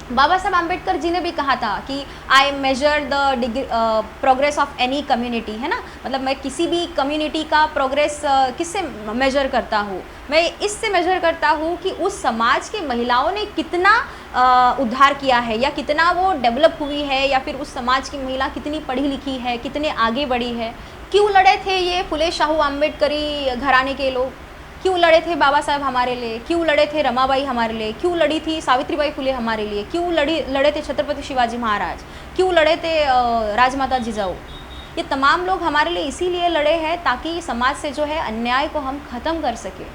बाबा साहब आम्बेडकर जी ने भी कहा था कि I measure the progress of any community, है ना, मतलब मैं किसी भी कम्युनिटी का प्रोग्रेस किससे मेजर करता हूँ, मैं इससे मेजर करता हूँ कि उस समाज की महिलाओं ने कितना उद्धार किया है या कितना वो डेवलप हुई है, या फिर उस समाज की महिला कितनी पढ़ी लिखी है, कितने आगे बढ़ी है। क्यों लड़े थे ये फुले शाहू आम्बेडकरी घराने के लोग, क्यों लड़े थे बाबा साहब हमारे लिए, क्यों लड़े थे रमाबाई हमारे लिए, क्यों लड़ी थी सावित्रीबाई फुले हमारे लिए, क्यों लड़े थे छत्रपति शिवाजी महाराज, क्यों लड़े थे राजमाता जिजाऊ। ये तमाम लोग हमारे लिए इसीलिए लड़े हैं ताकि समाज से जो है अन्याय को हम ख़त्म कर सकें।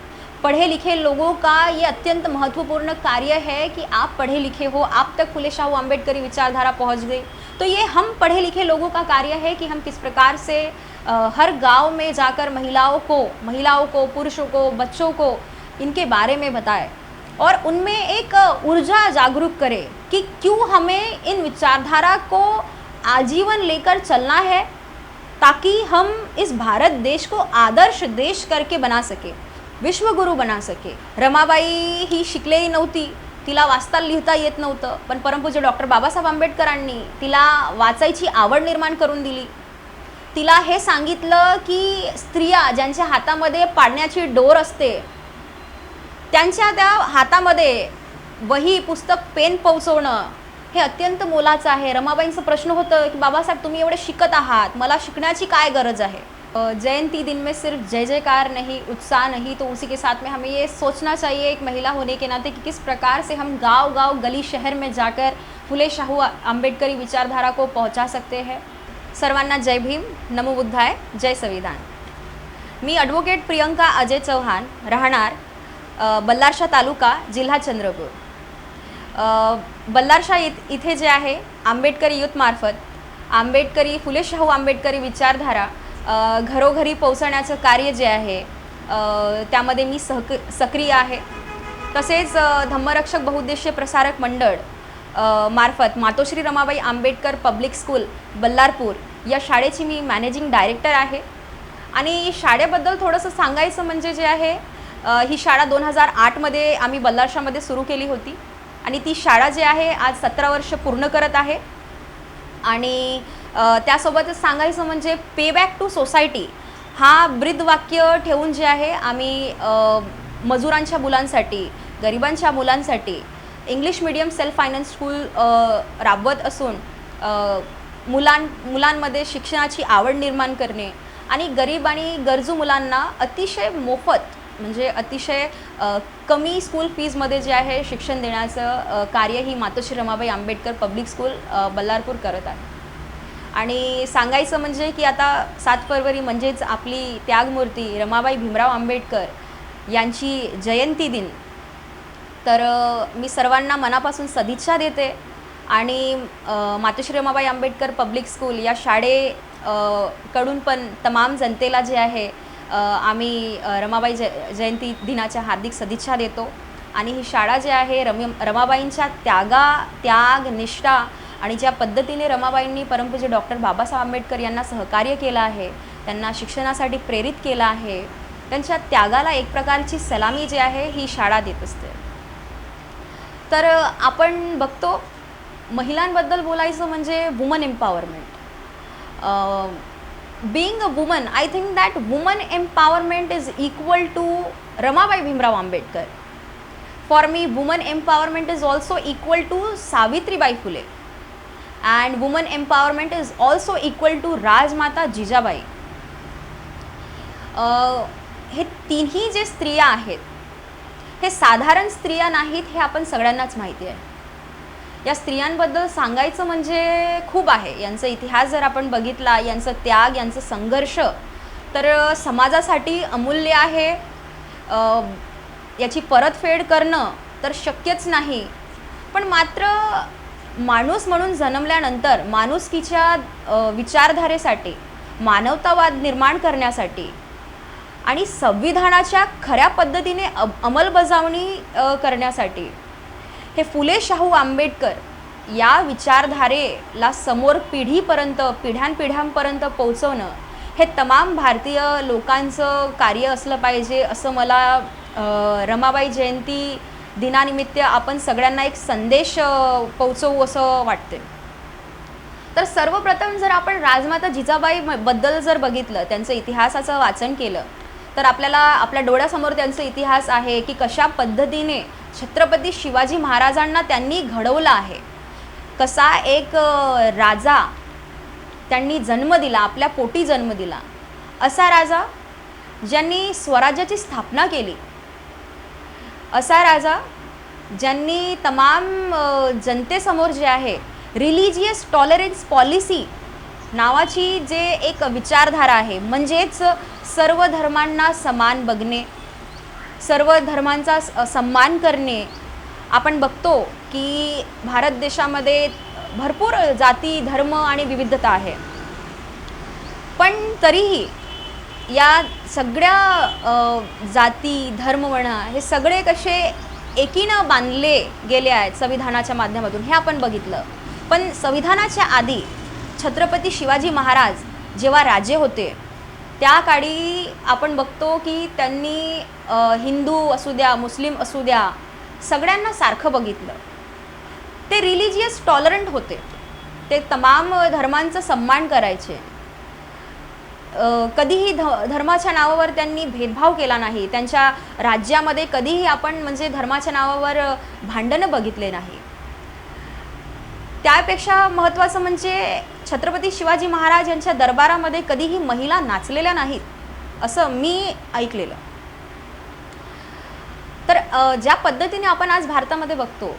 पढ़े लिखे लोगों का ये अत्यंत महत्वपूर्ण कार्य है कि आप पढ़े लिखे हो, आप तक फुले शाहू आम्बेडकरी विचारधारा पहुंच गई। तो ये हम पढ़े लिखे लोगों का कार्य है कि हम किस प्रकार से हर गांव में जाकर महिलाओं को, पुरुषों को, बच्चों को इनके बारे में बताएं और उनमें एक ऊर्जा जागरूक करें कि क्यों हमें इन विचारधारा को आजीवन लेकर चलना है ताकि हम इस भारत देश को आदर्श देश करके बना सके, विश्वगुरु बना सके। रमाबाई ही शिकलेही नव्हती, तिला वाचता लिहिता येत नव्हतं, पण परमपूज्य डॉक्टर बाबासाहेब आंबेडकरांनी तिला वाचायची आवड निर्माण करून दिली। तिला हे सांगितलं की स्त्रिया ज्यांच्या हातामध्ये पाडण्याची डोर असते त्यांच्या त्या हातामध्ये वही, पुस्तक, पेन पोहोचवणं हे अत्यंत मोलाचं आहे। रमाबाईंचा प्रश्न होतं की बाबासाहेब तुम्ही एवढे शिकत आहात, मला शिकण्याची काय गरज आहे। जयंती दिन में सिर्फ जय जयकार नहीं, उत्साह नहीं, तो उसी के साथ में हमें ये सोचना चाहिए एक महिला होने के नाते कि किस प्रकार से हम गांव गांव, गली, शहर में जाकर फुले शाहू आंबेडकरी विचारधारा को पहुंचा सकते हैं। सर्वांना जय भीम, नमो बुद्धाय, जय संविधान। मी ॲडव्होकेट प्रियंका अजय चव्हाण, राहणार बल्लारशा तालुका, जिल्हा चंद्रपूर। बल्लारशा इथे जे आहे आंबेडकरी युथ मार्फत आंबेडकरी फुले शाहू आंबेडकरी विचारधारा घरोघरी पोहोचवण्याचं कार्य जे आहे त्यामध्ये मी सक्रिय आहे। तसेच धम्मरक्षक बहुउद्देशीय प्रसारक मंडळ मार्फत मातोश्री रमाबाई आंबेडकर पब्लिक स्कूल बल्लारपूर या शाळेची मी मॅनेजिंग डायरेक्टर आहे। आणि शाळेबद्दल थोडंसं सांगायचं म्हणजे जे आहे ही शाळा 2008 मध्ये आम्ही बल्लारशामध्ये सुरू केली होती आणि ती शाळा जी आहे आज 17 वर्ष पूर्ण करत आहे। आणि त्यासोबतच सांगायचं म्हणजे पे बॅक टू सोसायटी हा ब्रीदवाक्य ठेवून जे आहे आम्ही मजुरांच्या मुलांसाठी, गरिबांच्या मुलांसाठी English medium self finance school राबवत असून मुलांमध्ये शिक्षणाची आवड निर्माण करणे आणि गरीब आणि गरजू मुलांना अतिशय मोफत म्हणजे अतिशय कमी स्कूल फीजमध्ये जे आहे शिक्षण देण्याचं कार्य ही मातोश्री रमाबाई आंबेडकर पब्लिक स्कूल बल्लारपूर करत आहे। आणि सांगायचं म्हणजे की आता 7 फरवरी म्हणजेच आपली त्यागमूर्ती रमाबाई भीमराव आंबेडकर यांची जयंती दिन, तर मी सर्वांना मनापासून सदिच्छा देते आणि मातोश्री रमाबाई आंबेडकर पब्लिक स्कूल या शाळेकडून पण तमाम जनतेला जे आहे आम्ही रमाबाई जयंती दिनाच्या हार्दिक सदिच्छा देतो। आणि ही शाळा जी आहे रमाबाईंच्या त्याग, निष्ठा आणि ज्या पद्धतीने रमाबाईंनी परमपूज्य डॉक्टर बाबासाहेब आंबेडकर यांना सहकार्य केलं आहे, त्यांना शिक्षणासाठी प्रेरित केलं आहे, त्यांच्या त्यागाला एक प्रकारची सलामी जी आहे ही शाळा देत असते। तर आपण बघतो महिलांबद्दल बोलायचं म्हणजे woman empowerment. being a woman, I think that woman empowerment is equal to Ramabai Bhimrao Ambedkar. For me, woman empowerment is also equal to Savitribai Phule, and woman empowerment is also equal to Rajmata Jijabai. हे तिन्ही जे स्त्रिया आहेत हे साधारण स्त्रिया नाहीत हे आपण सगळ्यांनाच माहिती आहे। या स्त्रियांबद्दल सांगायचं म्हणजे खूप आहे। यांचा इतिहास जर आपण बघितला, यांचा त्याग, यांचा संघर्ष तर समाजासाठी अमूल्य आहे। याची परतफेड करणं तर शक्यच नाही, पण मात्र माणूस म्हणून जन्मल्यानंतर माणुसकीच्या विचारधारेसाठी, मानवतावाद निर्माण करण्यासाठी आणि संविधानाच्या खऱ्या पद्धतीने अंमलबजावणी करण्यासाठी हे फुले शाहू आंबेडकर या विचारधारेला समोर पिढ्यानपिढ्यांपर्यंत पोहोचवणं हे तमाम भारतीय लोकांचं कार्य असलं पाहिजे असं मला रमाबाई जयंती दिनानिमित्त आपण सगळ्यांना एक संदेश पोहोचवू असं वाटते. तर सर्वप्रथम जर आपण राजमाता जिजाबाई बद्दल जर बघितलं, त्यांचं इतिहासाचं वाचन केलं, तर आपल्याला आपल्या डोळ्यासमोर त्यांचा इतिहास आहे की कशा पद्धतीने छत्रपती शिवाजी महाराजांना त्यांनी घडवलं आहे. कसा एक राजा त्यांनी जन्म दिला, आपल्या पोटी जन्म दिला, असा राजा ज्यांनी स्वराज्याची स्थापना केली, असा राजा ज्यांनी तमाम जनतेसमोर जे आहे रिलिजियस टॉलरन्स पॉलिसी नावाची जे एक विचारधारा आहे, म्हणजेच सर्व धर्मांना समान बघणे, सर्व धर्मांचा सन्मान करणे. आपण बघतो की भारत देशामध्ये भरपूर जाती, धर्म आणि विविधता आहे, पण तरीही या सगळ्या जाती, धर्म म्हणा, हे सगळे कसे एकीनं बांधले गेले आहेत संविधानाच्या माध्यमातून, हे आपण बघितलं. पण संविधानाच्या आधी छत्रपती शिवाजी महाराज जेव्हा राजे होते, त्या काळी आपण बघतो की त्यांनी हिंदू असू द्या, मुस्लिम असू द्या, सगळ्यांना सारखं बघितलं. ते रिलिजियस टॉलरंट होते, ते तमाम धर्मांचा सन्मान करायचे. कधीही धर्माच्या नावावर त्यांनी भेदभाव केला नाही. त्यांच्या राज्यामध्ये कधीही आपण म्हणजे धर्माच्या नावावर भांडणं बघितले नाही. त्यापेक्षा महत्त्वाचं म्हणजे छत्रपती शिवाजी महाराज यांच्या दरबारामध्ये कधीही महिला नाचलेल्या नाहीत, असं मी ऐकलेलं. तर ज्या पद्धतीने आपण आज भारतामध्ये बघतो,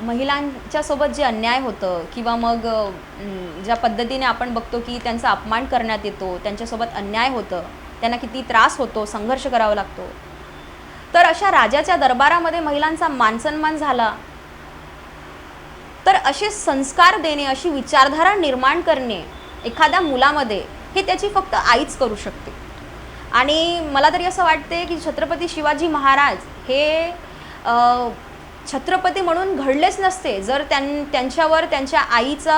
महिलांच्या सोबत जे अन्याय होतं किंवा मग ज्या पद्धतीने आपण बघतो की त्यांचा अपमान करण्यात येतो, त्यांच्यासोबत अन्याय होतं, त्यांना किती त्रास होतो, संघर्ष करावा लागतो, तर अशा राजाच्या दरबारामध्ये महिलांचा मानसन्मान झाला, तर असे संस्कार देणे, अशी विचारधारा निर्माण करणे एखाद्या मुलामध्ये, हे त्याची फक्त आईच करू शकते. आणि मला तरी असं वाटते की छत्रपती शिवाजी महाराज हे छत्रपती म्हणून घडलेच नसते जर त्यांच्यावर त्यांच्या आईचा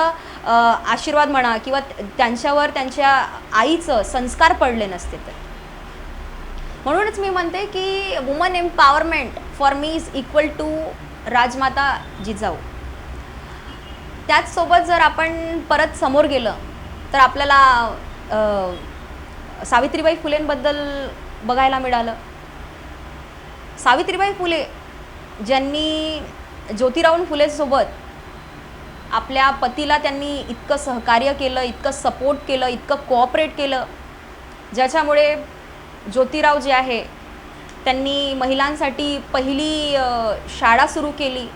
आशीर्वाद म्हणा किंवा त्यांच्यावर त्यांच्या आईचं संस्कार पडले नसते. तर म्हणूनच मी म्हणते की woman empowerment for me is equal to Rajmata Jijau. त्याचसोबत जर आपण परत समोर गेलं तर आपल्याला सावित्रीबाई फुलेंबद्दल बघायला मिळालं. सावित्रीबाई फुले ज्यांनी ज्योतिराव फुलेसोबत आपल्या पतीला त्यांनी इतकं सहकार्य केलं, इतकं सपोर्ट केलं, इतकं कोऑपरेट केलं, ज्याच्यामुळे ज्योतिराव जे आहे त्यांनी महिलांसाठी पहिली शाळा सुरू केली.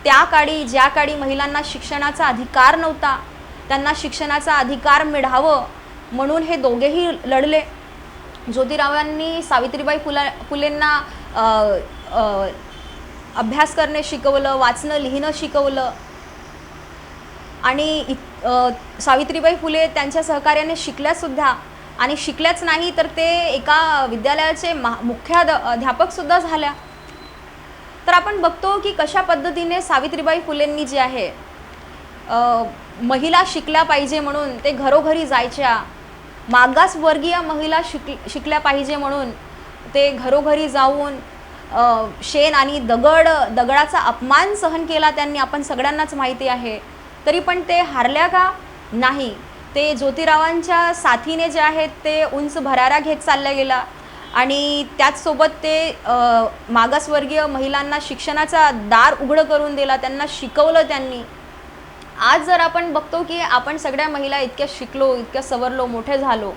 त्या काळी ज्या काळी महिलांना शिक्षणाचा अधिकार नव्हता, त्यांना शिक्षणाचा अधिकार मिळावं म्हणून हे दोघेही लढले. ज्योतिरावांनी सावित्रीबाई फुलेंना अभ्यास करणे शिकवलं, वाचणं लिहिणं शिकवलं. आणि सावित्रीबाई फुले त्यांच्या सहकार्याने शिकल्यासुद्धा, आणि शिकल्याच नाही तर ते एका विद्यालयाचे मुख्याध्यापकसुद्धा झाल्या. तर आपण बघतो की कशा पद्धतीने सावित्रीबाई फुलेंनी जे आहे महिला शिकल्या पाहिजे म्हणून ते घरोघरी जायच्या, मागासवर्गीय महिला शिकल्या पाहिजे म्हणून ते घरोघरी जाऊन शेण आणि दगडाचा अपमान सहन केला त्यांनी, आपण सगळ्यांनाच माहिती आहे. तरी पण ते हारल्या का नाही, ते ज्योतिरावांच्या साथीने जे आहेत ते उंच भराऱ्या घेत चालल्या गेला. आणि त्याचसोबत ते मागासवर्गीय महिलांना शिक्षणाचा दार उघडं करून दिला, त्यांना शिकवलं त्यांनी. आज जर आपण बघतो की आपण सगळ्या महिला इतक्या शिकलो, इतक्या सवरलो, मोठे झालो,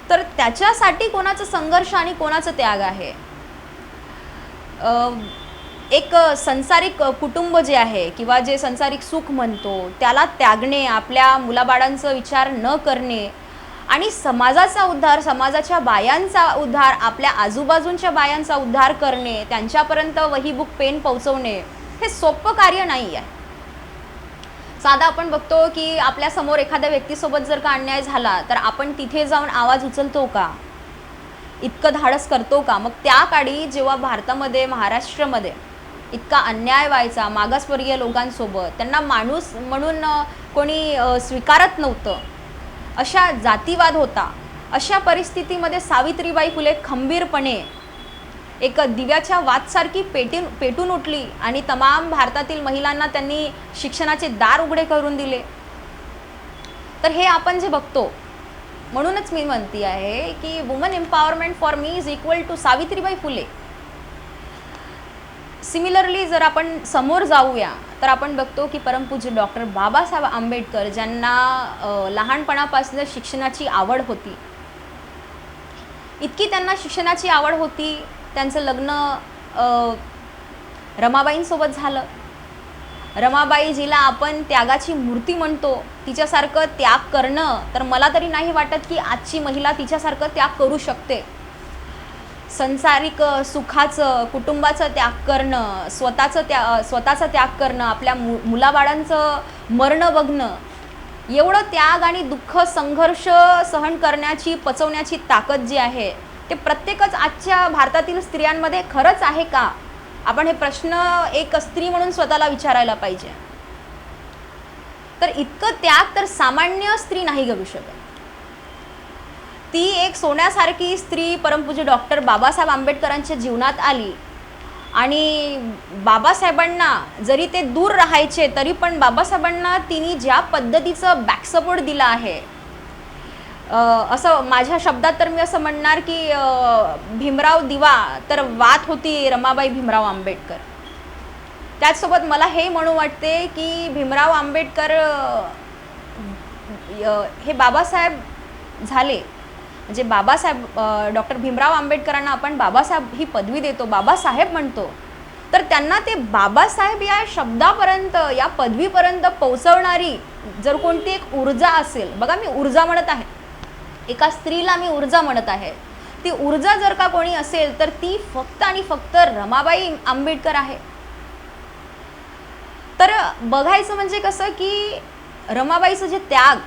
तर त्याच्यासाठी कोणाचा संघर्ष आणि कोणाचा त्याग आहे. एक संसारिक कुटुंब जे आहे किंवा जे संसारिक सुख म्हणतो त्याला त्यागणे, आपल्या मुलाबाळांचा विचार न करणे आणि समाजाचा उद्धार, समाजाच्या बायांचा उद्धार, आपल्या आजूबाजूंच्या बायांचा उद्धार करणे, त्यांच्यापर्यंत वही बुक पेन पोहोचवणे, हे सोपं कार्य नाही आहे. साधा आपण बघतो की आपल्या समोर एखाद्या व्यक्तीसोबत जर का अन्याय झाला तर आपण तिथे जाऊन आवाज उचलतो का, इतकं धाडस करतो का? मग त्या काळी जेव्हा भारतामध्ये, महाराष्ट्रामध्ये इतका अन्याय व्हायचा मागासवर्गीय लोकांसोबत, त्यांना माणूस म्हणून कोणी स्वीकारत नव्हतं, अशा जातीवाद होता, अशा परिस्थितीमध्ये सावित्रीबाई फुले खंबीरपणे एक दिव्याच्या वातसारखी पेटून उठली आणि तमाम भारतातील महिलांना त्यांनी शिक्षणाचे दार उघडे करून दिले. तर हे आपण जे बघतो, म्हणूनच मी म्हणते आहे की woman empowerment for me is equal to Savitribai Phule. Similarly जर आपण समोर जाऊया तर आपण बघतो की परमपूज्य डॉक्टर बाबासाहेब आंबेडकर, ज्यांना लहानपणापासून शिक्षणाची आवड होती, इतकी त्यांना शिक्षणाची आवड होती, त्यांचं लग्न रमाबाईंसोबत झालं. रमाबाई, जिला आपण त्यागाची मूर्ती म्हणतो, तिच्यासारखं त्याग करणं तर मला तरी नाही वाटत की आजची महिला तिच्यासारखं त्याग करू शकते. संसारिक सुखाचं, कुटुंबाचं त्याग करणं, स्वतःचा त्याग करणं, आपल्या मुलाबाळांचं मरण बघणं, एवढं त्याग आणि दुःख, संघर्ष सहन करण्याची, पचवण्याची ताकद जी आहे, ते प्रत्येकच आजच्या भारतातील स्त्रियांमध्ये खरंच आहे का? आपण हे प्रश्न एक स्त्री म्हणून स्वतःला विचारायला पाहिजे. तर इतकं त्याग तर सामान्य स्त्री नाही करू शकत. ती एक सोन्यासारखी स्त्री परमपूज्य डॉक्टर बाबासाहेब आंबेडकरांच्या जीवनात आली आणि बाबासाहेबांना जरी ते दूर राहायचे तरी पण बाबासाहेबांना तिने ज्या पद्धतीचं बॅकसपोर्ट दिला आहे, असं माझ्या शब्दात तर मी असं म्हणणार की भीमराव दिवा तर वात होती रमाबाई भीमराव आंबेडकर. त्याचसोबत मला हे म्हणू वाटते की भीमराव आंबेडकर हे बाबासाहेब झाले, म्हणजे बाबासाहेब डॉक्टर भीमराव आंबेडकरांना आपण बाबासाहेब ही पदवी देतो, बाबासाहेब म्हणतो, तर त्यांना ते बाबासाहेब या शब्दापर्यंत, या पदवीपर्यंत पोहोचवणारी जर कोणती एक ऊर्जा असेल, बघा मी ऊर्जा म्हणत आहे, एका स्त्रीला मी ऊर्जा म्हणत आहे, ती ऊर्जा जर का कोणी असेल तर ती फक्त आणि फक्त रमाबाई आंबेडकर आहे. तर बघायचं म्हणजे कसं की रमाबाईचं जे त्याग,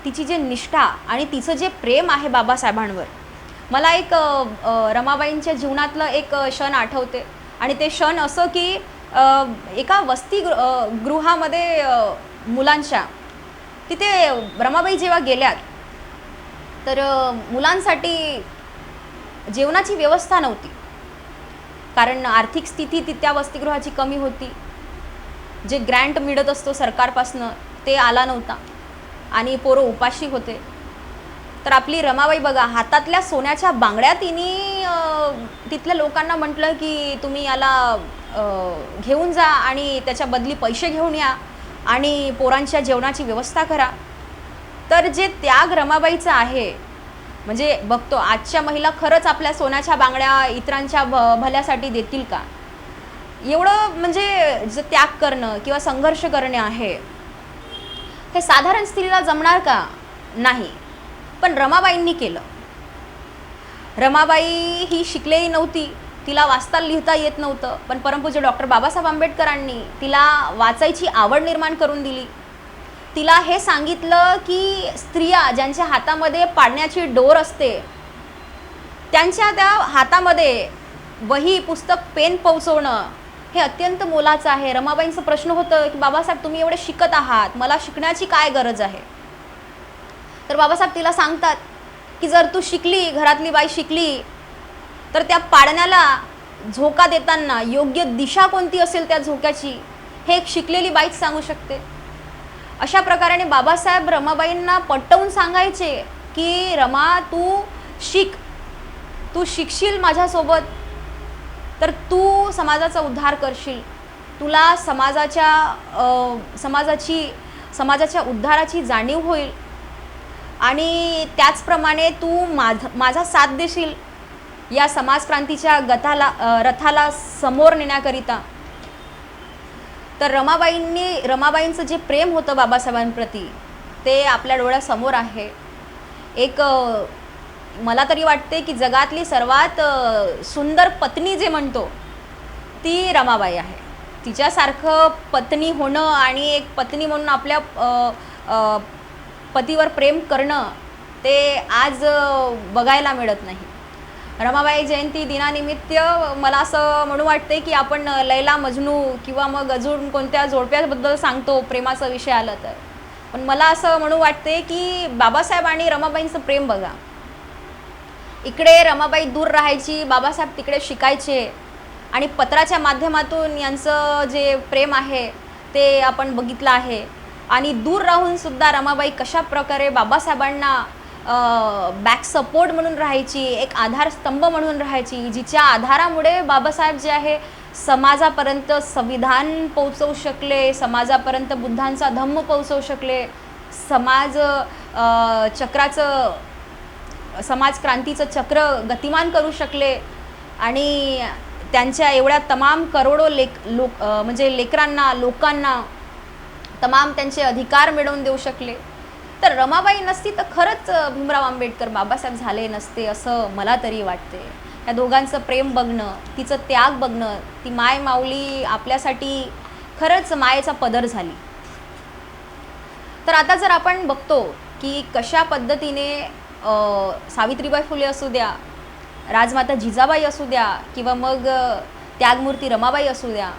तिची जे निष्ठा आणि तिचं जे प्रेम आहे बाबासाहेबांवर, मला एक रमाबाईंच्या जीवनातलं एक क्षण आठवते. आणि ते क्षण असं की एका वसतिगृहामध्ये मुलांच्या तिथे रमाबाई जेव्हा गेल्यात तर मुलांसाठी जेवणाची व्यवस्था नव्हती, कारण आर्थिक स्थिती त्या वसतिगृहाची कमी होती. जे ग्रँट मिळत असतो सरकारपासनं ते आला नव्हता आणि पोरं उपाशी होते. तर आपली रमाबाई बघा, हातातल्या सोन्याच्या बांगड्या तिने तिथल्या लोकांना म्हटलं की तुम्ही याला घेऊन जा आणि त्याच्या बदली पैसे घेऊन या आणि पोरांच्या जेवणाची व्यवस्था करा. तर जे त्याग रमाबाईचा आहे, म्हणजे बघतो आजच्या महिला खरंच आपल्या सोन्याच्या बांगड्या इतरांच्या भल्यासाठी देतील का? एवढं म्हणजे जे त्याग करणं किंवा संघर्ष करणे आहे, हे साधारण स्त्रीला जमणार का? नाही. पण रमाबाईंनी केलं. रमाबाई ही शिकलेली नव्हती, तिला वाचता लिहिता येत नव्हतं, पण परमपूज्य डॉक्टर बाबासाहेब आंबेडकरांनी तिला वाचायची आवड निर्माण करून दिली. तिला हे सांगितलं की स्त्रिया ज्यांच्या हातामध्ये पाडण्याची डोर असते, त्यांच्या त्या हातामध्ये वही, पुस्तक, पेन पोहोचवणं हे अत्यंत मोलाचं आहे. रमाबाईंचं प्रश्न होतं की बाबासाहेब तुम्ही एवढे शिकत आहात, मला शिकण्याची काय गरज आहे? तर बाबासाहेब तिला सांगतात की जर तू शिकली, घरातली बाई शिकली, तर त्या पाडण्याला झोका देताना योग्य दिशा कोणती असेल त्या झोक्याची, हे एक शिकलेली बाईच सांगू शकते. अशा प्रकारे बाबासाहेब रमाबाईंना पटवून सांगायचे की रमा तू शिक, तू शिकशील माझ्यासोबत तर तू समाजाचा उद्धार करशील, तुला समाजाच्या उद्धाराची जाणीव होईल आणि त्याचप्रमाणे तू माझा साथ देशील या समाजक्रांतीच्या रथाला समोर नेण्याकरिता. तर रमाबाईंचं जे प्रेम होतं बाबासाहेबांप्रती ते आपल्या डोळ्यासमोर आहे. एक मला तरी वाटते की जगातली सर्वात सुंदर पत्नी जे म्हणतो ती रमाबाई आहे. तिच्यासारखं पत्नी होणं आणि एक पत्नी म्हणून आपल्या पतीवर प्रेम करणं ते आज बघायला मिळत नाही. रमाबाई जयंती दिनानिमित्त मला असं म्हणू वाटते की आपण लैला मजनू किंवा मग अजून कोणत्या जोडप्याबद्दल सांगतो प्रेमाचा विषय आला तर, पण मला असं म्हणू वाटते की बाबासाहेब आणि रमाबाईंचं प्रेम बघा, इकडे रमाबाई दूर राहायची, बाबासाहेब तिकडे शिकायचे आणि पत्राच्या माध्यमातून यांचं जे प्रेम आहे ते आपण बघितलं आहे. आणि दूर राहून सुद्धा रमाबाई कशा प्रकारे बाबासाहेबांना बॅक सपोर्ट म्हणून राहायची, एक आधारस्तंभ म्हणून राहायची, जिच्या आधारामुळे बाबासाहेब जे आहे समाजापर्यंत संविधान पोहोचवू शकले, समाजापर्यंत बुद्धांचा धम्म पोहोचवू शकले, समाज क्रांतीचं चक्र गतिमान करू शकले आणि त्यांच्या एवढ्या तमाम करोडो लेकरांना, लोकांना तमाम त्यांचे अधिकार मिळवून देऊ शकले. तर रमाबाई नसती तर खरंच भीमराव आंबेडकर बाबासाहेब झाले नसते असं मला तरी वाटते. या दोघांचं प्रेम बघणं, तिचं त्याग बघणं, ती माय माऊली आपल्यासाठी खरंच मायेचा पदर झाली. तर आता जर आपण बघतो की कशा पद्धतीने सावित्रीबाई फुले असू द्या, राजमाता जिजाबाई असू द्या किंवा मग त्यागमूर्ती रमाबाई असू द्या,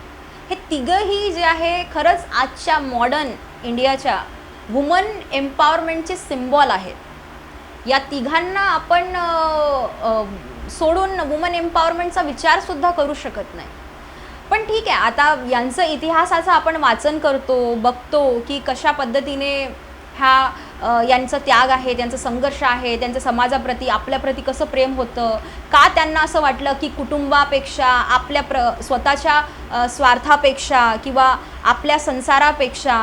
हे तिघंही जे आहे खरंच आजच्या मॉडर्न इंडियाच्या वुमन एम्पॉवरमेंटचे सिम्बॉल आहेत. या तिघांना आपण सोडून वुमन एम्पॉवरमेंटचा विचारसुद्धा करू शकत नाही. पण ठीक आहे, आता यांचं इतिहासाचं आपण वाचन करतो, बघतो की कशा पद्धतीने यांचं त्याग आहे, त्यांचा संघर्ष आहे, त्यांचं समाजाप्रती आपल्याप्रती कसं प्रेम होतं, का त्यांना असं वाटलं की कुटुंबापेक्षा आपल्या स्वतःच्या स्वार्थापेक्षा किंवा आपल्या संसारापेक्षा,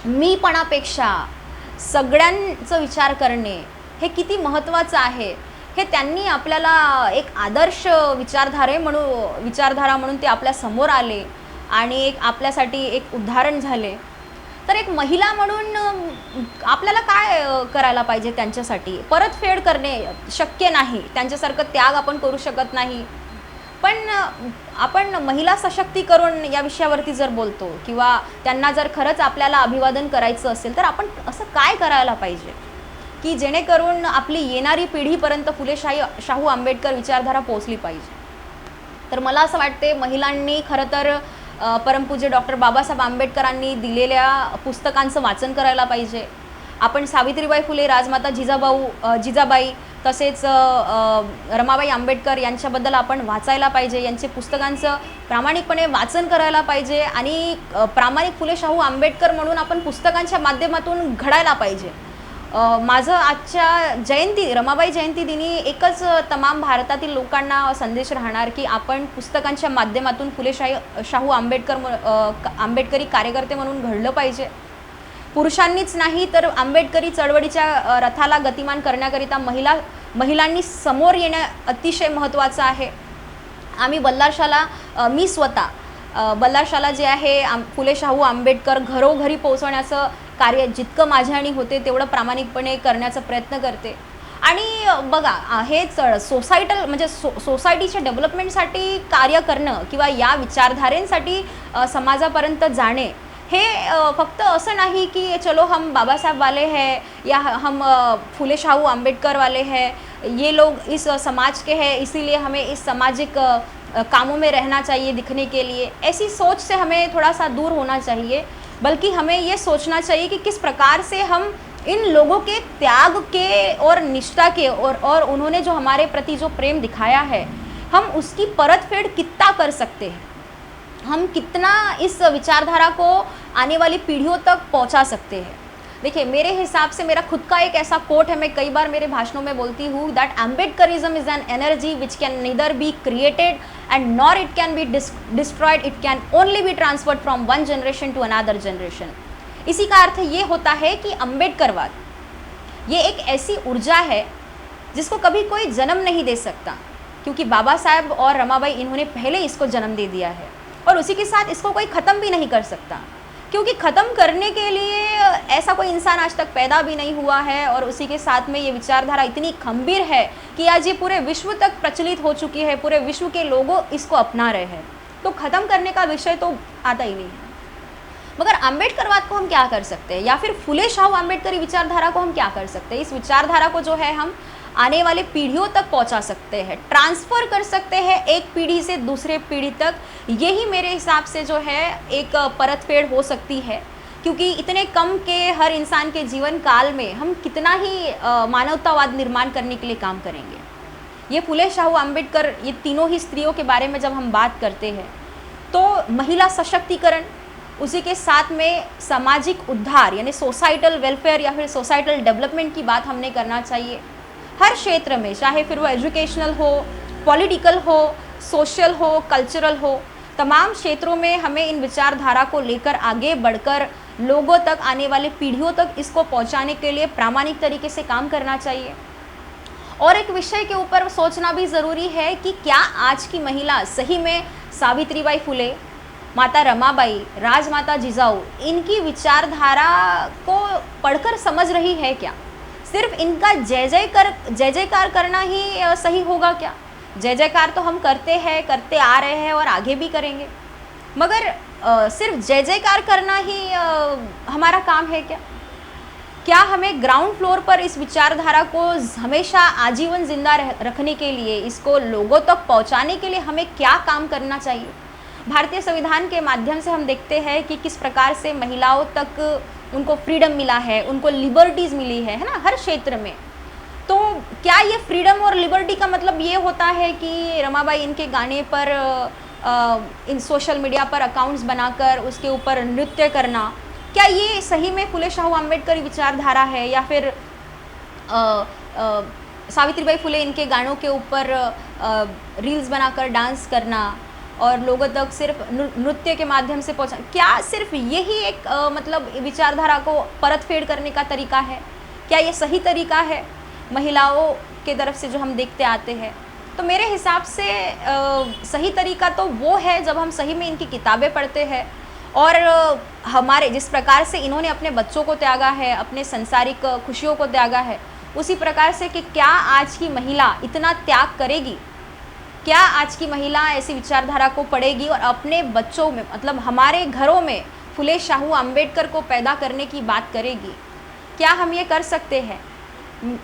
मीपणापेक्षा सगळ्यांचा विचार करणे हे किती महत्त्वाचं आहे हे त्यांनी आपल्याला एक आदर्श विचारधारा म्हणून ते आपल्या समोर आले आणि एक आपल्यासाठी एक उदाहरण झाले. तर एक महिला म्हणून आपल्याला काय करायला पाहिजे? त्यांच्यासाठी परतफेड करणे शक्य नाही, त्यांच्यासारखं त्याग आपण करू शकत नाही. पण आपण महिला सशक्तीकरण या विषयावरती जर बोलतो किंवा त्यांना जर खरंच आपल्याला अभिवादन करायचं असेल तर आपण असं काय करायला पाहिजे की जेणेकरून आपली येणारी पिढीपर्यंत शाहू आंबेडकर विचारधारा पोहोचली पाहिजे? तर मला असं वाटते महिलांनी खरं तर परमपूज्य डॉक्टर बाबासाहेब आंबेडकरांनी दिलेल्या पुस्तकांचं वाचन करायला पाहिजे. आपण सावित्रीबाई फुले, राजमाता जिजाबाई तसेच रमाबाई आंबेडकर यांच्याबद्दल आपण वाचायला पाहिजे, यांचे पुस्तकांचं प्रामाणिकपणे वाचन करायला पाहिजे आणि प्रामाणिक फुले शाहू आंबेडकर म्हणून आपण पुस्तकांच्या माध्यमातून घडायला पाहिजे. माझं आजच्या रमाबाई जयंती दिनी एकच तमाम भारतातील लोकांना संदेश राहणार की आपण पुस्तकांच्या माध्यमातून शाहू आंबेडकरी कार्यकर्ते म्हणून घडलं पाहिजे. पुरुषांनीच नाही तर आंबेडकरी चळवळीच्या रथाला गतिमान करण्याकरिता महिलांनी समोर येणं अतिशय महत्त्वाचं आहे. आम्ही मी स्वतः बल्लारशाला जे आहे फुले शाहू आंबेडकर घरोघरी पोहोचवण्याचं कार्य जितकं माझ्याने होते तेवढं प्रामाणिकपणे करण्याचा प्रयत्न करते. आणि बघा, हेच सोसायटीच्या डेव्हलपमेंटसाठी कार्य करणं किंवा या विचारधारेसाठी समाजापर्यंत जाणे हे फक्त असं नाही की चलो हम बाबा साहब वाले हैं या हम फुले शाहू आंबेडकर वाले हैं, ये लोग इस समाज के हैं इसीलिए हमें इस सामाजिक कामों में रहना चाहिए दिखने के लिए. ऐसी सोच से हमें थोड़ा सा दूर होना चाहिए, बल्कि हमें ये सोचना चाहिए कि किस प्रकार से हम इन लोगों के त्याग के और निष्ठा के और उन्होंने जो हमारे प्रति जो प्रेम दिखाया है हम उसकी परतफेड़ कितना कर सकते हैं, हम कितना इस विचारधारा को आने वाली पीढ़ियों तक पहुंचा सकते हैं. देखिए, मेरे हिसाब से मेरा खुद का एक ऐसा कोट है, मैं कई बार मेरे भाषणों में बोलती हूँ that Ambedkarism is an energy which can neither be created and nor it can be destroyed, it can only be transferred from one generation to another generation. इसी का अर्थ ये होता है कि अम्बेडकरवाद ये एक ऐसी ऊर्जा है जिसको कभी कोई जन्म नहीं दे सकता, क्योंकि बाबा साहब और रमाबाई इन्होंने पहले इसको जन्म दे दिया है और उसी के साथ इसको कोई ख़त्म भी नहीं कर सकता, क्योंकि ख़त्म करने के लिए ऐसा कोई इंसान आज तक पैदा भी नहीं हुआ है. और उसी के साथ में ये विचारधारा इतनी खंबीर है कि आज ये पूरे विश्व तक प्रचलित हो चुकी है, पूरे विश्व के लोग इसको अपना रहे हैं. तो ख़त्म करने का विषय तो आता ही नहीं है. मगर अम्बेडकरवाद को हम क्या कर सकते हैं, या फिर फुले शाहू आंबेडकरी विचारधारा को हम क्या कर सकते हैं? इस विचारधारा को जो है हम आने वाले पीढ़ियों तक पहुंचा सकते हैं, ट्रांसफ़र कर सकते हैं एक पीढ़ी से दूसरे पीढ़ी तक. यही मेरे हिसाब से जो है एक परतफेड़ हो सकती है, क्योंकि इतने कम के हर इंसान के जीवन काल में हम कितना ही मानवतावाद निर्माण करने के लिए काम करेंगे. ये फुले शाहू अम्बेडकर, ये तीनों ही स्त्रियों के बारे में जब हम बात करते हैं तो महिला सशक्तिकरण, उसी के साथ में सामाजिक उद्धार यानी सोसाइटल वेलफेयर या फिर सोसाइटल डेवलपमेंट की बात हमने करना चाहिए। हर क्षेत्र में, चाहे फिर वो एजुकेशनल हो, पॉलिटिकल हो, सोशल हो, कल्चरल हो, तमाम क्षेत्रों में हमें इन विचारधारा को लेकर आगे बढ़कर लोगों तक, आने वाले पीढ़ियों तक इसको पहुंचाने के लिए प्रामाणिक तरीके से काम करना चाहिए। और एक विषय के ऊपर सोचना भी ज़रूरी है कि क्या आज की महिला सही में सावित्रीबाई फुले, माता रमाबाई, राजमाता जिजाऊ, इनकी विचारधारा को पढ़कर समझ रही है क्या? सिर्फ इनका जय जयकार करना ही सही होगा क्या? जय जयकार तो हम करते हैं, करते आ रहे हैं और आगे भी करेंगे, मगर सिर्फ जय जयकार करना ही हमारा काम है क्या? क्या हमें ग्राउंड फ्लोर पर इस विचारधारा को हमेशा आजीवन जिंदा रखने के लिए, इसको लोगों तक पहुंचाने के लिए हमें क्या काम करना चाहिए? भारतीय संविधान के माध्यम से हम देखते हैं कि किस प्रकार से महिलाओं तक उनको फ्रीडम मिला है, उनको लिबर्टीज़ मिली है ना, हर क्षेत्र में। तो क्या ये फ्रीडम और लिबर्टी का मतलब ये होता है कि रमाबाई इनके गाने पर इन सोशल मीडिया पर अकाउंट्स बनाकर उसके ऊपर नृत्य करना, क्या ये सही में फुले शाहू अम्बेडकर विचारधारा है? या फिर सावित्रीबाई फुले इनके गानों के ऊपर रील्स बनाकर डांस करना और लोगों तक सिर्फ नृत्य के माध्यम से पहुंचा, क्या सिर्फ यही एक मतलब विचारधारा को परतफेड़ करने का तरीका है? क्या ये सही तरीका है महिलाओं के तरफ से जो हम देखते आते हैं? तो मेरे हिसाब से सही तरीका तो वो है जब हम सही में इनकी किताबें पढ़ते हैं और हमारे जिस प्रकार से इन्होंने अपने बच्चों को त्यागा है, अपने संसारिक खुशियों को त्यागा है, उसी प्रकार से कि क्या आज की महिला इतना त्याग करेगी? क्या आज की महिला ऐसी विचारधारा को पढ़ेगी और अपने बच्चों में, मतलब हमारे घरों में फुले शाहू अम्बेडकर को पैदा करने की बात करेगी? क्या हम ये कर सकते हैं?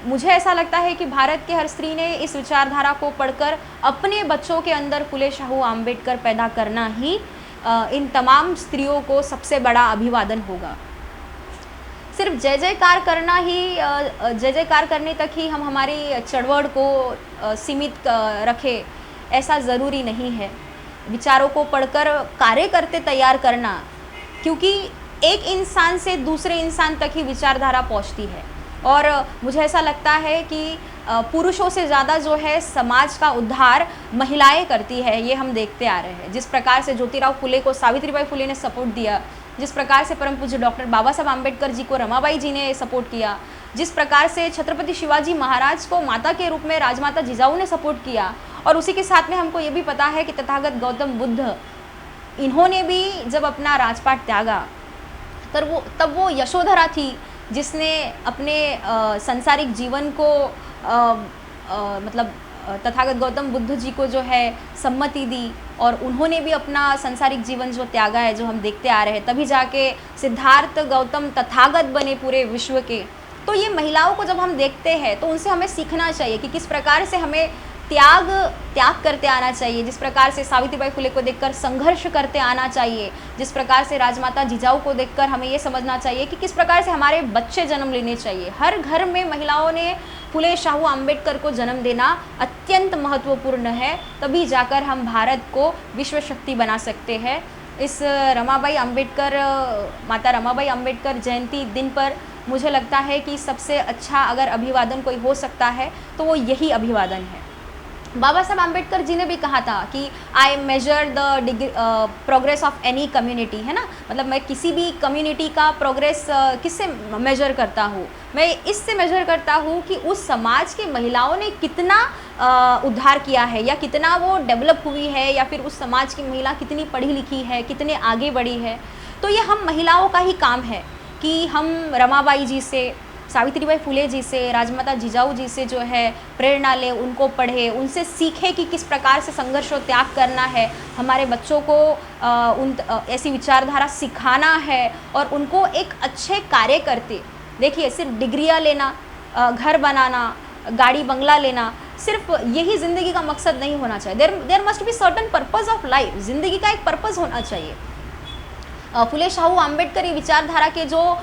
मुझे ऐसा लगता है कि भारत के हर स्त्री ने इस विचारधारा को पढ़कर अपने बच्चों के अंदर फुले शाहू अम्बेडकर पैदा करना ही इन तमाम स्त्रियों को सबसे बड़ा अभिवादन होगा। सिर्फ जय जयकार करना ही, जय जयकार करने तक ही हम हमारी चढ़वड़ को सीमित रखें, ऐसा ज़रूरी नहीं है। विचारों को पढ़कर कार्य करते तैयार करना, क्योंकि एक इंसान से दूसरे इंसान तक ही विचारधारा पहुंचती है और मुझे ऐसा लगता है कि पुरुषों से ज़्यादा जो है समाज का उद्धार महिलाएं करती है, ये हम देखते आ रहे हैं। जिस प्रकार से ज्योतिराव फुले को सावित्रीबाई फुले ने सपोर्ट दिया, जिस प्रकार से परम पूज्य डॉक्टर बाबा साहब आम्बेडकर जी को रमाबाई जी ने सपोर्ट किया, जिस प्रकार से छत्रपति शिवाजी महाराज को माता के रूप में राजमाता जिजाऊ ने सपोर्ट किया, और उसी के साथ में हमको ये भी पता है कि तथागत गौतम बुद्ध, इन्होंने भी जब अपना राजपाट त्यागा तब वो यशोधरा थी जिसने अपने संसारिक जीवन को मतलब तथागत गौतम बुद्ध जी को जो है सम्मति दी और उन्होंने भी अपना संसारिक जीवन जो त्यागा है, जो हम देखते आ रहे हैं, तभी जाके सिद्धार्थ गौतम तथागत बने पूरे विश्व के। तो ये महिलाओं को जब हम देखते हैं तो उनसे हमें सीखना चाहिए कि किस प्रकार से हमें त्याग करते आना चाहिए, जिस प्रकार से सावित्रीबाई फुले को देखकर संघर्ष करते आना चाहिए, जिस प्रकार से राजमाता जिजाऊ को देखकर हमें ये समझना चाहिए कि किस प्रकार से हमारे बच्चे जन्म लेने चाहिए। हर घर में महिलाओं ने फुले शाहू अम्बेडकर को जन्म देना अत्यंत महत्वपूर्ण है, तभी जाकर हम भारत को विश्व शक्ति बना सकते हैं। इस माता रमाबाई अम्बेडकर जयंती दिन पर मुझे लगता है कि सबसे अच्छा अगर अभिवादन कोई हो सकता है तो वो यही अभिवादन है। बाबा साहब आम्बेडकर जी ने भी कहा था कि I measure the progress of any community, है ना, मतलब मैं किसी भी कम्युनिटी का प्रोग्रेस किससे मेजर करता हूँ? मैं इससे मेजर करता हूँ कि उस समाज की महिलाओं ने कितना उद्धार किया है या कितना वो डेवलप हुई है, या फिर उस समाज की महिला कितनी पढ़ी लिखी है, कितने आगे बढ़ी है। तो ये हम महिलाओं का ही काम है कि हम रमाबाई जी से, सावित्रीबाई फुले जी से, राजमाता जिजाऊ जी से जो है प्रेरणा लें, उनको पढ़े, उनसे सीखें कि किस प्रकार से संघर्ष और त्याग करना है। हमारे बच्चों को ऐसी विचारधारा सिखाना है और उनको एक अच्छे कार्य करते। देखिए, सिर्फ डिग्रियां लेना, घर बनाना, गाड़ी बंगला लेना, सिर्फ यही ज़िंदगी का मकसद नहीं होना चाहिए। There must be certain purpose of life. ज़िंदगी का एक पर्पज़ होना चाहिए। फुले शाहू अम्बेडकर विचारधारा के जो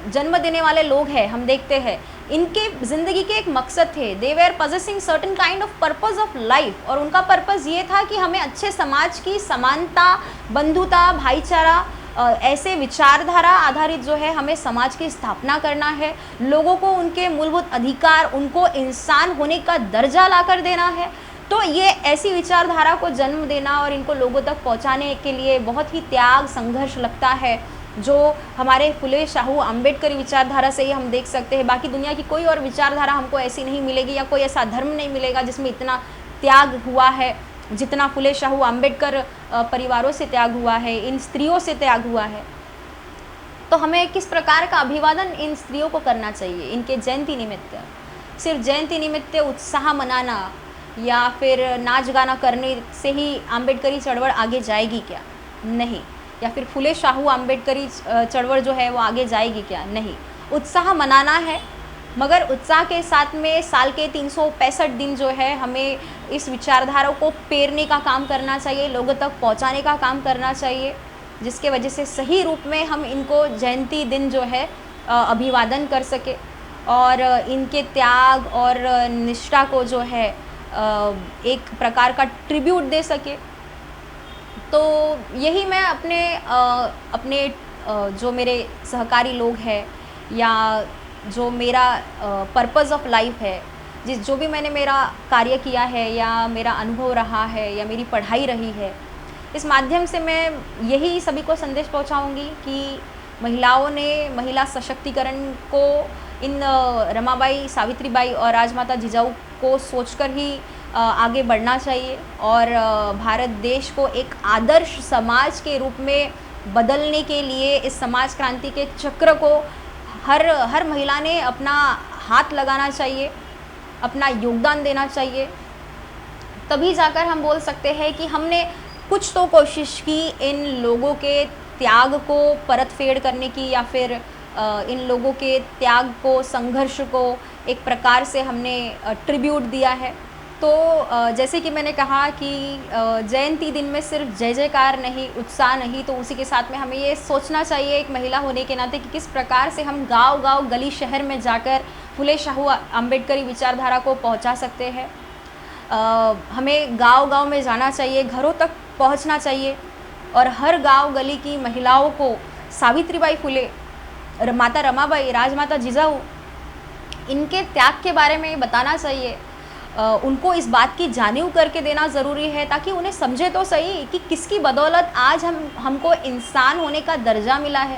जन्म देने वाले लोग हैं, हम देखते हैं इनके ज़िंदगी के एक मकसद थे, they were possessing certain kind of purpose of life, और उनका पर्पज़ ये था कि हमें अच्छे समाज की समानता, बंधुता, भाईचारा, ऐसे विचारधारा आधारित जो है हमें समाज की स्थापना करना है, लोगों को उनके मूलभूत अधिकार, उनको इंसान होने का दर्जा लाकर देना है। तो ये ऐसी विचारधारा को जन्म देना और इनको लोगों तक पहुंचाने के लिए बहुत ही त्याग, संघर्ष लगता है, जो हमारे फुले शाहू अम्बेडकरी विचारधारा से ही हम देख सकते हैं। बाकी दुनिया की कोई और विचारधारा हमको ऐसी नहीं मिलेगी, या कोई ऐसा धर्म नहीं मिलेगा जिसमें इतना त्याग हुआ है जितना फुले शाहू अम्बेडकर परिवारों से त्याग हुआ है, इन स्त्रियों से त्याग हुआ है। तो हमें किस प्रकार का अभिवादन इन स्त्रियों को करना चाहिए इनके जयंती निमित्त? सिर्फ जयंती निमित्त उत्साह मनाना या फिर नाच गाना करने से ही अम्बेडकरी चळवळ आगे जाएगी क्या? नहीं। या फिर फुले शाहू अम्बेडकरी चळवळ जो है वो आगे जाएगी क्या? नहीं। उत्साह मनाना है, मगर उत्साह के साथ में साल के 365 दिन जो है हमें इस विचारधारा को पेरने का काम करना चाहिए, लोगों तक पहुंचाने का काम करना चाहिए, जिसके वजह से सही रूप में हम इनको जयंती दिन जो है अभिवादन कर सके और इनके त्याग और निष्ठा को जो है एक प्रकार का ट्रिब्यूट दे सके। तो यही मैं अपने जो मेरे सहकारी लोग हैं या जो मेरा पर्पज़ ऑफ लाइफ है, जो भी मैंने मेरा कार्य किया है या मेरा अनुभव रहा है या मेरी पढ़ाई रही है, इस माध्यम से मैं यही सभी को संदेश पहुंचाऊंगी कि महिलाओं ने महिला सशक्तिकरण को इन रमाबाई, सावित्रीबाई और राजमाता जिजाऊ को सोचकर ही आगे बढ़ना चाहिए और भारत देश को एक आदर्श समाज के रूप में बदलने के लिए इस समाज क्रांति के चक्र को हर महिला ने अपना हाथ लगाना चाहिए, अपना योगदान देना चाहिए। तभी जाकर हम बोल सकते हैं कि हमने कुछ तो कोशिश की इन लोगों के त्याग को परत फेड़ करने की, या फिर इन लोगों के त्याग को, संघर्ष को एक प्रकार से हमने ट्रिब्यूट दिया है। तो जैसे कि मैंने कहा कि जयंती दिन में सिर्फ जय जयकार नहीं, उत्साह नहीं, तो उसी के साथ में हमें ये सोचना चाहिए एक महिला होने के नाते कि किस प्रकार से हम गांव-गांव, गली शहर में जाकर फुले शाहू अम्बेडकरी विचारधारा को पहुंचा सकते हैं। हमें गांव-गांव में जाना चाहिए, घरों तक पहुंचना चाहिए और हर गांव गली की महिलाओं को सावित्रीबाई फुले, माता रमाबाई, राजमाता जिजाऊ, इनके त्याग के बारे में बताना चाहिए। उनको इस बात की जानिब करके देना ज़रूरी है ताकि उन्हें समझे तो सही कि किसकी बदौलत आज हमको इंसान होने का दर्जा मिला है।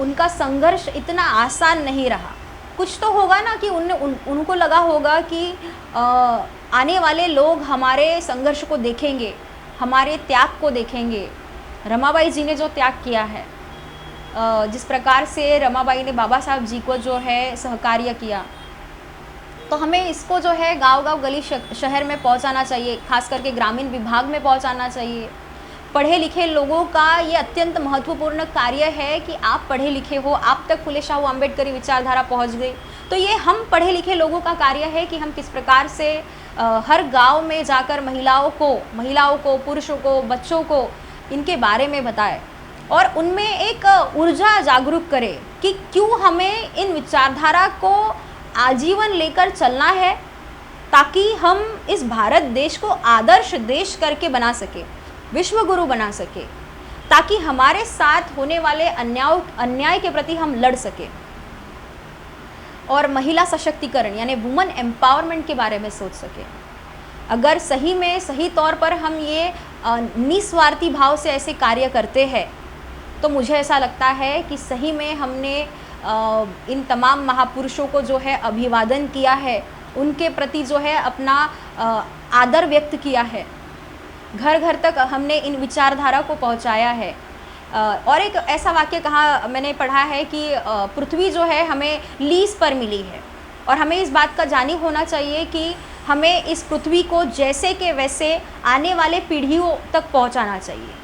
उनका संघर्ष इतना आसान नहीं रहा। कुछ तो होगा ना कि उनको लगा होगा कि आने वाले लोग हमारे संघर्ष को देखेंगे, हमारे त्याग को देखेंगे। रमाबाई जी ने जो त्याग किया है, जिस प्रकार से रमाबाई ने बाबा साहब जी को जो है सहकार्य किया, तो हमें इसको जो है गांव-गांव, गली शहर में पहुंचाना चाहिए, खास करके ग्रामीण विभाग में पहुंचाना चाहिए। पढ़े लिखे लोगों का ये अत्यंत महत्वपूर्ण कार्य है कि आप पढ़े लिखे हो, आप तक फुले शाहू अम्बेडकरी विचारधारा पहुंच गई। तो ये हम पढ़े लिखे लोगों का कार्य है कि हम किस प्रकार से हर गांव में जाकर महिलाओं को, पुरुषों को, बच्चों को इनके बारे में बताएं और उनमें एक ऊर्जा जागरूक करें कि क्यों हमें इन विचारधारा को आजीवन लेकर चलना है, ताकि हम इस भारत देश को आदर्श देश करके बना सके, विश्व गुरु बना सके, ताकि हमारे साथ होने वाले अन्याय के प्रति हम लड़ सके और महिला सशक्तिकरण यानी वुमेन एम्पावरमेंट के बारे में सोच सके। अगर सही में सही तौर पर हम ये निस्वार्थी भाव से ऐसे कार्य करते हैं तो मुझे ऐसा लगता है कि सही में हमने इन तमाम महापुरुषों को जो है अभिवादन किया है, उनके प्रति जो है अपना आदर व्यक्त किया है, घर घर तक हमने इन विचारधारा को पहुंचाया है। और एक ऐसा वाक्य कहा मैंने पढ़ा है कि पृथ्वी जो है हमें लीज पर मिली है और हमें इस बात का जानिब होना चाहिए कि हमें इस पृथ्वी को जैसे के वैसे आने वाले पीढ़ियों तक पहुंचाना चाहिए।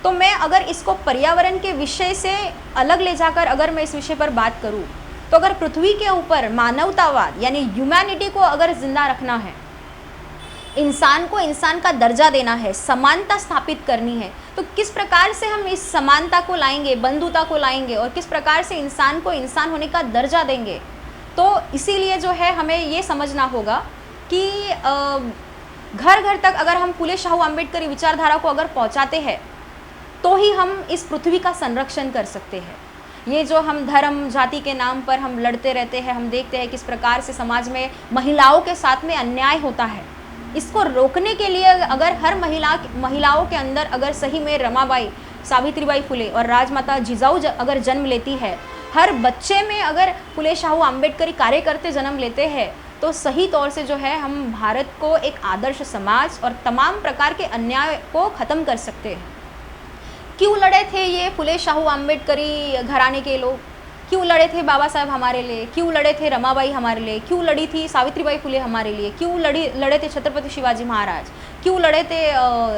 तो मैं अगर इसको पर्यावरण के विषय से अलग ले जाकर अगर मैं इस विषय पर बात करूं, तो अगर पृथ्वी के ऊपर मानवतावाद यानी ह्यूमैनिटी को अगर ज़िंदा रखना है इंसान को इंसान का दर्जा देना है, समानता स्थापित करनी है, तो किस प्रकार से हम इस समानता को लाएंगे, बंधुता को लाएंगे और किस प्रकार से इंसान को इंसान होने का दर्जा देंगे। तो इसीलिए जो है हमें ये समझना होगा कि घर घर तक अगर हम फूले शाहू अम्बेडकरी विचारधारा को अगर पहुंचाते हैं तो ही हम इस पृथ्वी का संरक्षण कर सकते हैं। ये जो हम धर्म जाति के नाम पर हम लड़ते रहते हैं, हम देखते हैं किस प्रकार से समाज में महिलाओं के साथ में अन्याय होता है। इसको रोकने के लिए अगर हर महिलाओं के अंदर अगर सही में रमाबाई, सावित्रीबाई फुले और राजमाता जिजाऊ अगर जन्म लेती है, हर बच्चे में अगर फुले शाहू अम्बेडकरी कार्यकर्ते जन्म लेते हैं, तो सही तौर से जो है हम भारत को एक आदर्श समाज और तमाम प्रकार के अन्याय को ख़त्म कर सकते हैं। क्यों लड़े थे ये फुले शाहू अम्बेडकरी घराने के लोग? क्यों लड़े थे बाबा साहब हमारे लिए? क्यों लड़े थे रमाबाई हमारे लिए? क्यों लड़ी थी सावित्रीबाई फुले हमारे लिए? क्यों लड़े थे छत्रपति शिवाजी महाराज? क्यों लड़े थे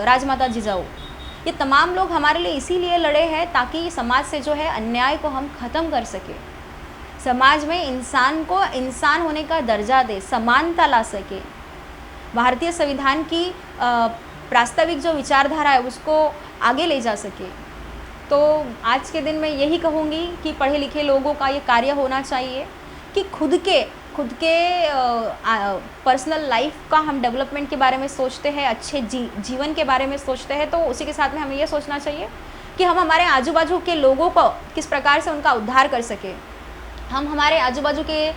राजमाता जिजाऊ? ये तमाम लोग हमारे लिए इसीलिए लड़े हैं ताकि समाज से जो है अन्याय को हम ख़त्म कर सके, समाज में इंसान को इंसान होने का दर्जा दे, समानता ला सके। भारतीय संविधान की प्रास्ताविक जो विचारधारा है उसको आगे ले जा सके। तो आज के दिन मैं यही कहूँगी कि पढ़े लिखे लोगों का ये कार्य होना चाहिए कि खुद के पर्सनल लाइफ का हम डेवलपमेंट के बारे में सोचते हैं, अच्छे जीवन के बारे में सोचते हैं, तो उसी के साथ में हमें ये सोचना चाहिए कि हम हमारे आजू बाजू के लोगों को किस प्रकार से उनका उद्धार कर सके। हम हमारे आजू बाजू के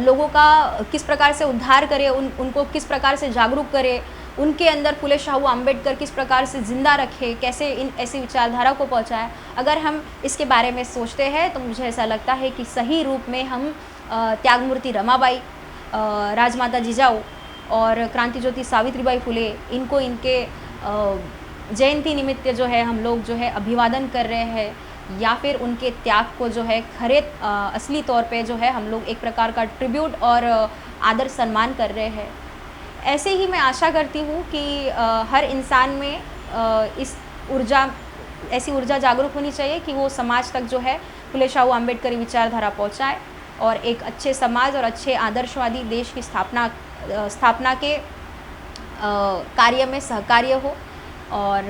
लोगों का किस प्रकार से उद्धार करें, उनको किस प्रकार से जागरूक करें, उनके अंदर फुले शाहू अम्बेडकर किस प्रकार से ज़िंदा रखे, कैसे इन ऐसी विचारधारा को पहुंचाए। अगर हम इसके बारे में सोचते हैं तो मुझे ऐसा लगता है कि सही रूप में हम त्यागमूर्ति रमाबाई, राजमाता जिजाऊ और क्रांति ज्योति सावित्रीबाई फुले, इनको इनके जयंती निमित्त जो है हम लोग जो है अभिवादन कर रहे हैं, या फिर उनके त्याग को जो है खरे असली तौर पे जो है हम लोग एक प्रकार का ट्रिब्यूट और आदर सम्मान कर रहे हैं। ऐसे ही मैं आशा करती हूँ कि हर इंसान में ऐसी ऊर्जा जागरूक होनी चाहिए कि वो समाज तक जो है फुले शाहू अम्बेडकरी विचारधारा पहुँचाए और एक अच्छे समाज और अच्छे आदर्शवादी देश की स्थापना के कार्य में सहकार्य हो। और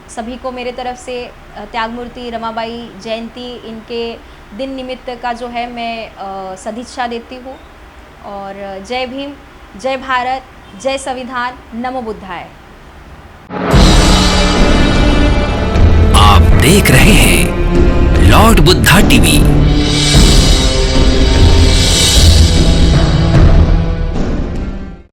सभी को मेरे तरफ से त्यागमूर्ति रमाबाई जयंती इनके दिन निमित्त का जो है मैं सदिच्छा देती हूँ। और जय भीम, जय भारत, जय संविधान, नमो बुद्धाय। आप देख रहे हैं लॉर्ड बुद्धा टीवी।